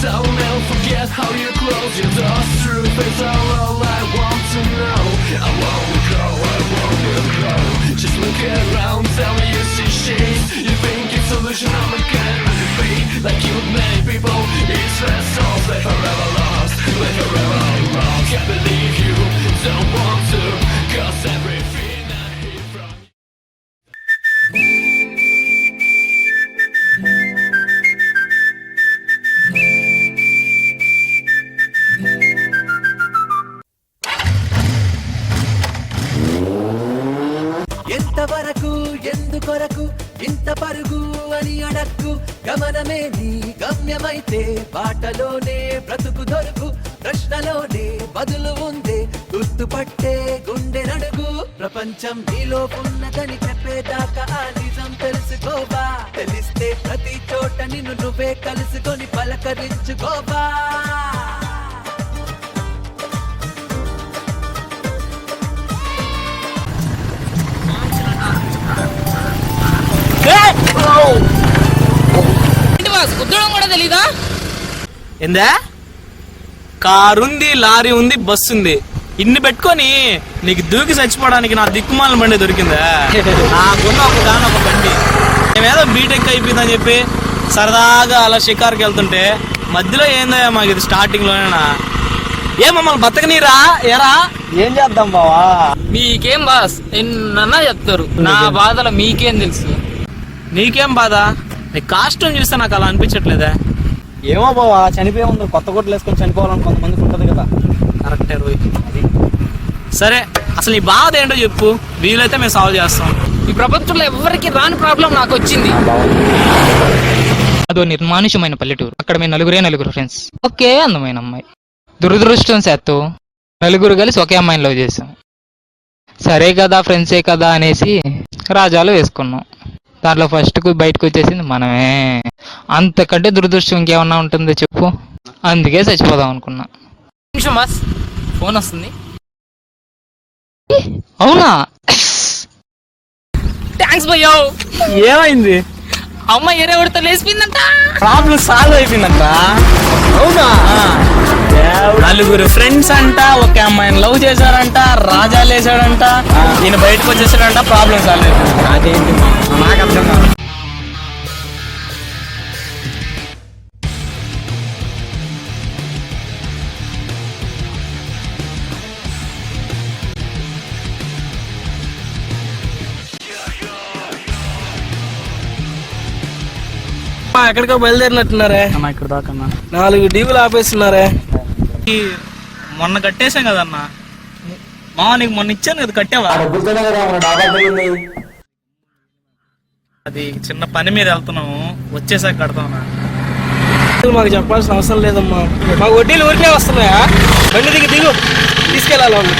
So never forget how you close your doors. Truth is all I want to know. I won't go. Just look around, tell me you see shades. You think it's illusion, I'm a kind of be like you many people. It's their souls, they forever lost, they forever wrong. Can't believe you don't want to, cause everything I hear from you. ఎంతవరకు ఎందుకొరకు ఇంత పరుగు అని అడక్కు గమనమే నీ గమ్యమైతే బాటలోనే బ్రతుకు దొరుకు ప్రశ్నలోనే బదులు ఉందే గుర్తుపట్టే గుండె నడుగు ప్రపంచం నీలో ఉన్నదని చెప్పేదాకా ఆ నిజం తెలుసుకోవా తెలిస్తే ప్రతి చోట నిన్ను నువ్వే కలుసుకొని పలకరించుకోవా గుద్దడం కూడా తెలీదా? ఏందా కారు ఉంది, లారీ ఉంది, బస్సు ఉంది, ఇన్ని పెట్టుకొని నీకు దూకి చచ్చిపోవడానికి నా దిక్కుమాల బండి దొరికిందా? నాకున్న ఒక దాని ఒక బండి మేమేదో బీటెక్ అయిపోయిందని చెప్పి సరదాగా అలా షికార్కి వెళ్తుంటే మధ్యలో ఏందయ్యా మాకు ఇది స్టార్టింగ్ లోనేనా ఏ మమ్మల్ని బతకనీరా ఏరా ఏం చేద్దాం బావా? మీకేం బాస్ ఎన్నన్నా చెప్తారు, నా బాధలో మీకేం తెలుసు? నీకేం బాధ? నీ కాస్ట్యూమ్ చూస్తే నాకు అలా అనిపించట్లేదా? ఏమో బావా, చనిపోయే ముందు కొత్త కొట్లు వేసుకొని చనిపోవాలని కొంతమందికి ఉంటది కదా. కరెక్టే రోయ్. సరే అసలు నీ బాధ ఏంటో చెప్పు, వీలైతే మేము సాల్వ్ చేస్తాం. ఈ ప్రపంచంలో ఎవరికి రాని ప్రాబ్లం నాకు వచ్చింది. అదో నిర్మానుషమైన పల్లెటూరు. అక్కడ మేము నలుగురు ఫ్రెండ్స్, ఒకే అందమైన అమ్మాయి. దురదృష్టం శాత్తు నలుగురు కలిసి ఒకే అమ్మాయిని లవ్ చేసాం. సరే కదా ఫ్రెండ్సే కదా అనేసి రాజాలు వేసుకున్నాం. దాంట్లో ఫస్ట్ బయటకు వచ్చేసింది మనమే. అంతకంటే దురదృష్టం ఇంకేమన్నా ఉంటుందో చెప్పు. అందుకే చచ్చిపోదాం అనుకున్నా. నిమిషం బాస్, ఫోన్ వస్తుంది. అవునా? థ్యాంక్స్ భయ్యో. ఏమైంది? అమ్మాయి ఏరే ఉడతా లేచిపోయిందంట. ప్రాబ్లం సాల్వ్ అయిపోయిందంట. అవునా? నలుగురు ఫ్రెండ్స్ అంట, ఒక అమ్మాయిని లవ్ చేశారంట, రాజాలు వేసాడంట, ఈయన బయటకు వచ్చేసాడంట, ప్రాబ్లం సాల్వ్ అయిపోయింది. అదేంటి నాకు అర్థం కాదు. ఎక్కడికో బయలుదేరినట్టున్నారే. ఇక్కడ దాకా 4 డీవులు ఆపేస్తున్నారే. మొన్న కట్టేసాం కదన్నా. నీకు మొన్న ఇచ్చాను కదా, కట్టావా? అది చిన్న పని మీద వెళ్తున్నాము, వచ్చేసాక కడతామన్నా. మాకు చెప్పాల్సిన అవసరం లేదమ్మా, మాకు వడ్డీలు ఊరికే వస్తున్నాయా? బండి దిగు తీసుకెళ్ళాలి వాళ్ళు.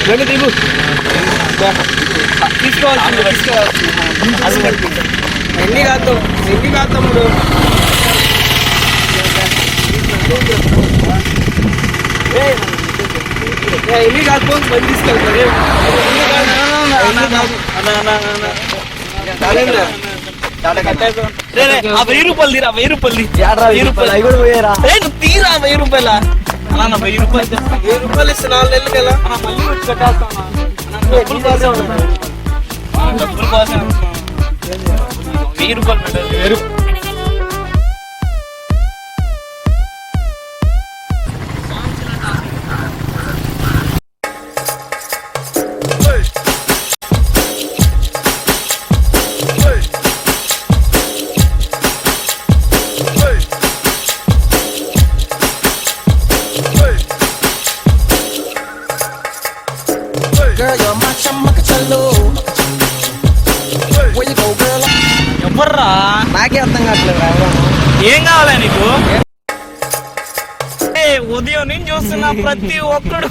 బండి దిగు తీసుకోవాల్సింది. ఎన్ని కాద్దాం తమ్ముడు. ఎన్ని కాదు బండి తీసుకెళ్తారు. 1000 రూపాయలు తీరా, 1000 రూపాయలు తీరా 1000 రూపాయల. 1000 రూపాయలు ఇస్తే 4 నెలలు కదా మళ్ళీ వచ్చి కట్టేస్తాం. డబ్బులు కోసం 1000 రూపాయలు పెట్టారు. ఎవర్రా? నాకే అర్థం కావట్లేదు. ఏం కావాలా నీకు? ఉదయం నేను చూస్తున్నా ప్రతి ఒక్కడు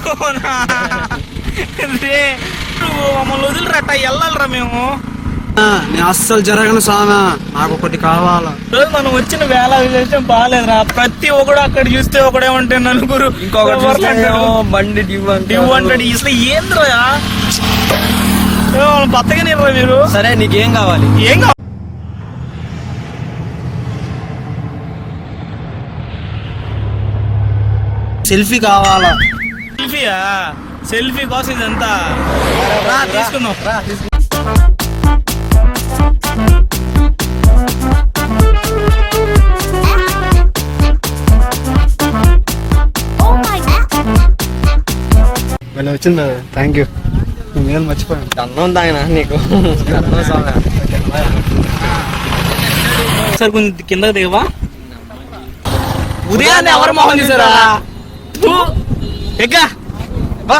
మమ్మల్ని వదిలిరట్ట వెళ్ళాలరా మేము. నేను అస్సలు జరగను సానా, నాకు ఒకటి కావాలా. మనం వచ్చిన వేళ విశేషం బాగాలేదురా. ప్రతి ఒక్కడు అక్కడ చూస్తే ఒకడే ఉంటే నలుగురు బండి డ్యూ అంటాడు. అసలు ఏంద్రా బతకని మీరు? సరే నీకేం కావాలి? ఏం కావాలి? సెల్ఫీ కావాలా? సెల్ఫీయా? సెల్ఫీ కోసం ఇదంతా రా తీసుకుందాం. మళ్ళీ వచ్చింది థ్యాంక్ యూ. నేను మర్చిపోయాను. అన్నం తాగినా నీకు సార్ కొంచెం కిందకి దిగవా? ఉదయాన్నే ఎవరు మొహం చూసారా? ఎక్క బా.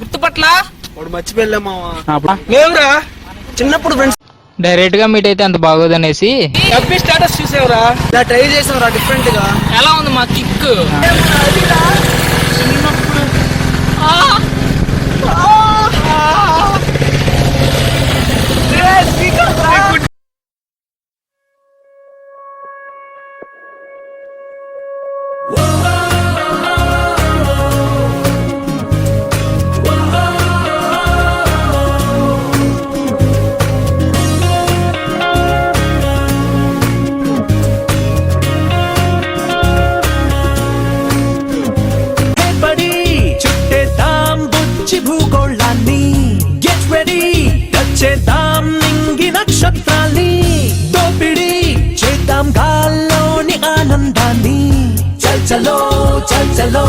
గుర్తుపట్లా? వాడు మర్చిపోయలే మావా. లేవురా చిన్నప్పుడు ఫ్రెండ్స్. డైరెక్ట్ గా మీట్ అయితే అంత బాగోదనేసి ఎఫ్బి స్టేటస్ చూసావురా? ఇలా ట్రై చేసావురా డిఫరెంట్ గా. ఎలా ఉంది మా కిక్? పడి చుట్టేద్దాం బుచ్చి భూగోళాన్ని. గెట్ రెడీ వచ్చేద్దాం నింగి నక్షత్రాల్ని. దోపిడి చేద్దాం గాల్లోని ఆనందాన్ని. చల్ చలో చల్ చలో